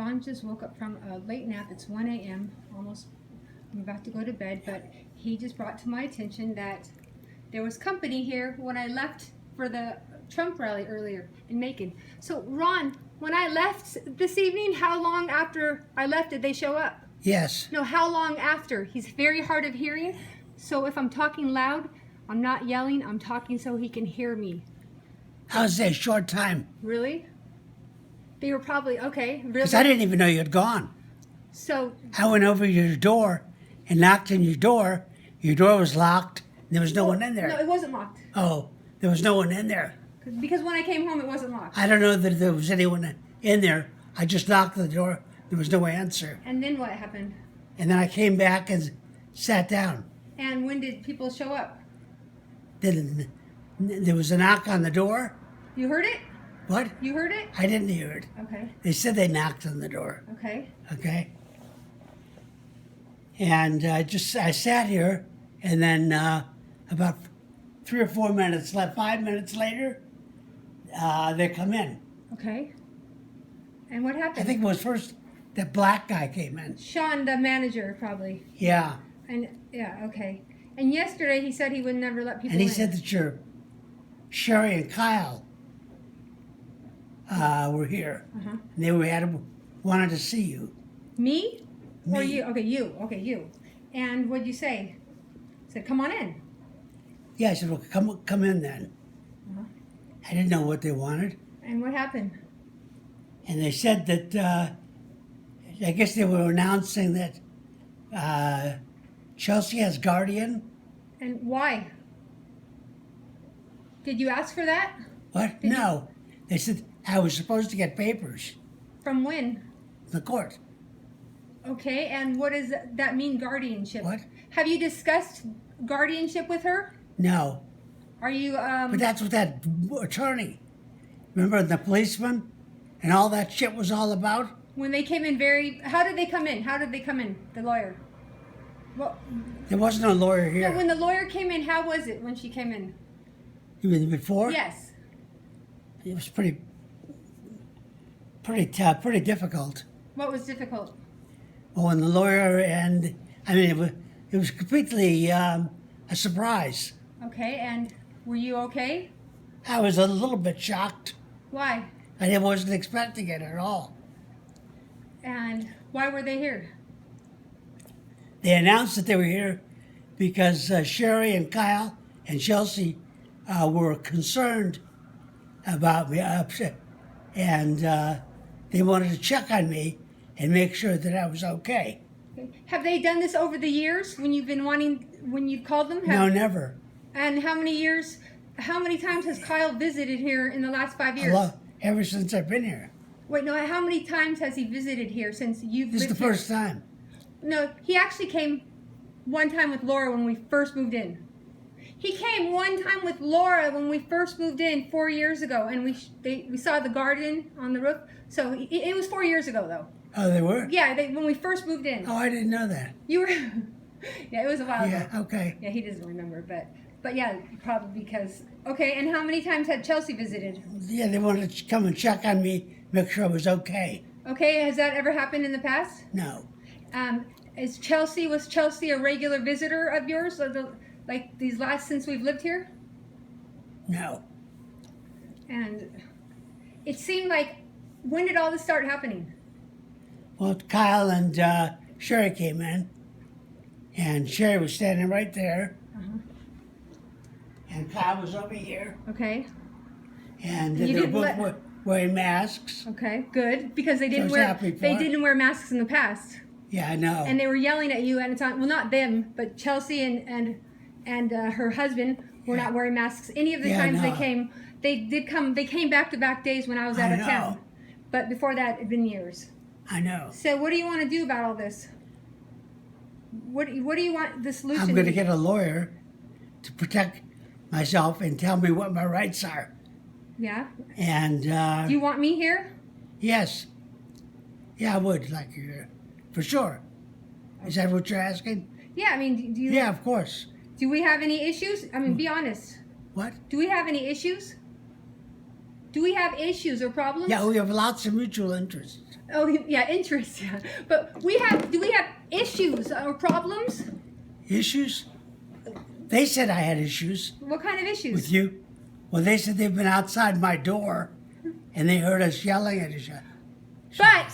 Ron just woke up from a late nap. It's 1 a.m. Almost. I'm about to go to bed, but he just brought to my attention that there was company here when I left for the Trump rally earlier in Macon. So, Ron, when I left this evening, how long after I left did they show up? Yes. No, how long after? He's very hard of hearing, so if I'm talking loud, I'm not yelling, I'm talking so he can hear me. I was there a short time. Really? They were probably, okay, really? Because I didn't even know you had gone. So, I went over to your door and knocked on your door. Your door was locked. And there was no one in there. No, it wasn't locked. Oh, there was no one in there. Because when I came home, it wasn't locked. I don't know that there was anyone in there. I just knocked on the door. There was no answer. And then what happened? And then I came back and sat down. And when did people show up? Then there was a knock on the door. You heard it? What? You heard it? I didn't hear it. Okay. They said they knocked on the door. Okay. Okay. And I sat here, and then about 3 or 4 minutes left, 5 minutes later, they come in. Okay. And what happened? I think it was first that black guy came in. Sean, the manager, probably. Yeah. And yeah, okay. And yesterday he said he would never let people And he in. said that your Sherry and Kyle were here. Uh-huh. And they wanted to see you. Me? Or Me. you? Okay, you. Okay, you. And what'd you say? I said, come on in. Yeah, I said, well, come in then. Uh-huh. I didn't know what they wanted. And what happened? And they said that, I guess they were announcing that Chelsea has guardian. And why? Did you ask for that? What? No. They said I was supposed to get papers From when? in the court. Okay, and what does that mean, guardianship? What? Have you discussed guardianship with her? No. Are you, But that's what that attorney, remember the policeman and all that shit was all about? when they came in how did they come in? How did they come in, the lawyer? Well, There wasn't a lawyer no, here. when the lawyer came in, how was it when she came in? You mean before? Yes. It was pretty difficult. What was difficult? Well, when the lawyer it was completely a surprise. Okay, and were you okay? I was a little bit shocked. Why? I wasn't expecting it at all. And why were they here? They announced that they were here because Sherry and Kyle and Chelsea were concerned about me, and they wanted to check on me and make sure that I was okay. Have they done this over the years when you've called them? No, never. And how many times has Kyle visited here in the last 5 years? Ever since I've been here. Wait, no, how many times has he visited here since you've This is lived the here? first time. No, he actually came one time with Laura when we first moved in. He came one time with Laura when we first moved in 4 years ago, and we saw the garden on the roof. So it was 4 years ago, though. Oh, they were? Yeah, when we first moved in. Oh, I didn't know that. You were. Yeah, it was a while ago. Yeah, okay. Yeah, he doesn't remember, but yeah, probably because. Okay, and how many times had Chelsea visited? Yeah, they wanted to come and check on me, make sure I was okay. Okay, has that ever happened in the past? No. Was Chelsea a regular visitor of yours, like these last since we've lived here? No. And it seemed like, when did all this start happening? Well, Kyle and Sherry came in, and Sherry was standing right there, and Kyle was over here, Okay. and You they were didn't both wearing masks. Okay, good, because they didn't was wear that before? they didn't wear masks in the past, Yeah, I know. and they were yelling at you, and it's well, not them, but Chelsea and her husband were not wearing masks any of the Yeah, I times they know. came. They did come. They came back-to-back days when I was out I of know. town, but before that, it'd been years. I know. So, what do you want to do about all this? What do you want the solution? I'm going to get a lawyer to protect myself and tell me what my rights are. Yeah. And Do you want me here? yes, yeah, I would like you here for sure. Is that what you're asking? Yeah. I mean, do you? Yeah, of course. Do we have any issues? I mean, be honest. What? Do we have any issues? Do we have issues or problems? Yeah, we have lots of mutual interests. Oh, yeah, interest. Yeah. But do we have issues or problems? Issues? They said I had issues What kind of issues? with you. Well, they said they've been outside my door and they heard us yelling at each other. But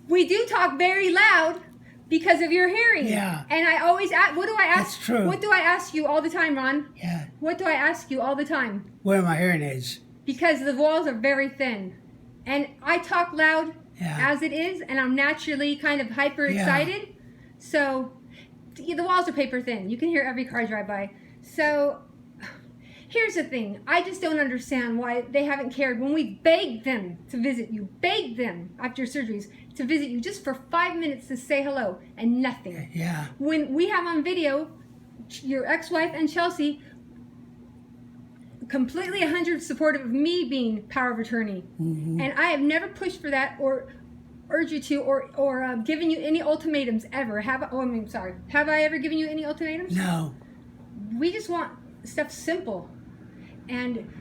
we do talk very loud because of your hearing. Yeah. And I always ask, what do I ask? That's true. What do I ask you all the time, Ron? Yeah. What do I ask you all the time? Where are my hearing aids? Because the walls are very thin. And I talk loud as it is, and I'm naturally kind of hyper excited. So the walls are paper thin. You can hear every car drive by. So here's the thing. I just don't understand why they haven't cared when we begged them to visit you, begged them after surgeries to visit you just for 5 minutes to say hello, and nothing. Yeah. When we have on video your ex-wife and Chelsea completely 100 supportive of me being power of attorney. Mm-hmm. And I have never pushed for that or urged you to or given you any ultimatums ever. Have I ever given you any ultimatums? No. We just want stuff simple. And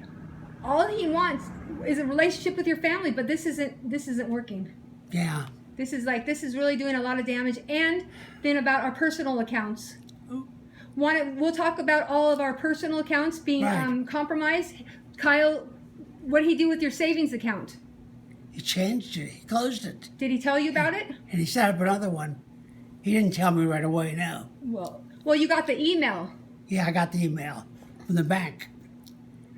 all he wants is a relationship with your family, but this isn't working. Yeah. This is really doing a lot of damage. And then about our personal accounts. We'll talk about all of our personal accounts being compromised. Kyle, what did he do with your savings account? He changed it. He closed it. Did he tell you about it? And he set up another one. He didn't tell me right away, no. Well, you got the email. Yeah, I got the email from the bank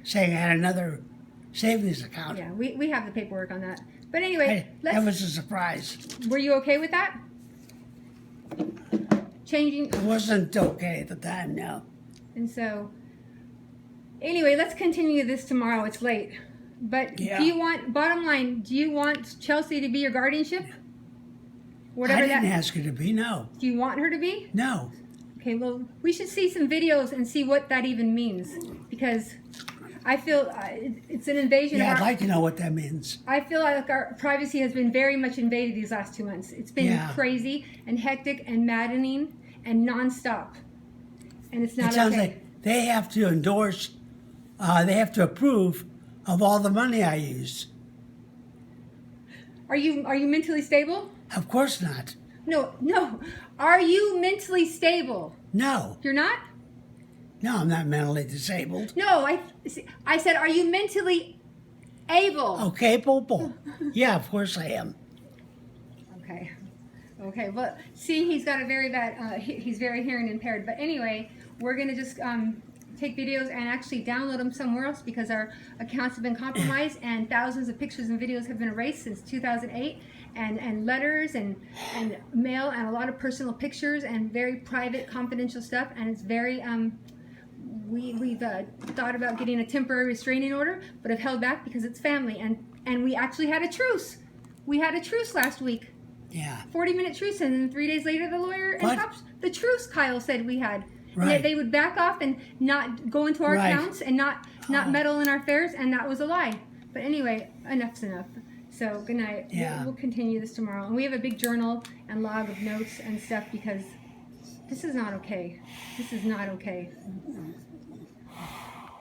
saying I had another savings account. Yeah, we have the paperwork on that. But anyway, that was a surprise. Were you okay with that? Changing. It wasn't okay at the time, no. And so, anyway, let's continue this tomorrow. It's late. But bottom line, do you want Chelsea to be your guardianship? I didn't ask her to be, no. Do you want her to be? No. Okay, well, we should see some videos and see what that even means. Because I feel it's an invasion. Yeah, I'd like to know what that means. I feel like our privacy has been very much invaded these last 2 months. It's been crazy and hectic and maddening and nonstop. And it's not okay. It sounds like they have to endorse, they have to approve of all the money I use. Are you mentally stable? Of course not. No. Are you mentally stable? No. You're not? No, I'm not mentally disabled. No, I said, are you mentally able? Oh, capable? Yeah, of course I am. Okay. Well, see, he's got a very bad, he's very hearing impaired. But anyway, we're going to just take videos and actually download them somewhere else because our accounts have been compromised and thousands of pictures and videos have been erased since 2008. And letters and mail and a lot of personal pictures and very private, confidential stuff. And it's very, we've thought about getting a temporary restraining order, but have held back because it's family. And we actually had a truce. We had a truce last week. Yeah. 40-minute truce, and then 3 days later, the lawyer and cops, the truce Kyle said we had. Right. And they would back off and not go into our accounts and not meddle in our affairs, and that was a lie. But anyway, enough's enough. So good night. Yeah. We'll continue this tomorrow. And we have a big journal and log of notes and stuff because this is not okay. This is not okay.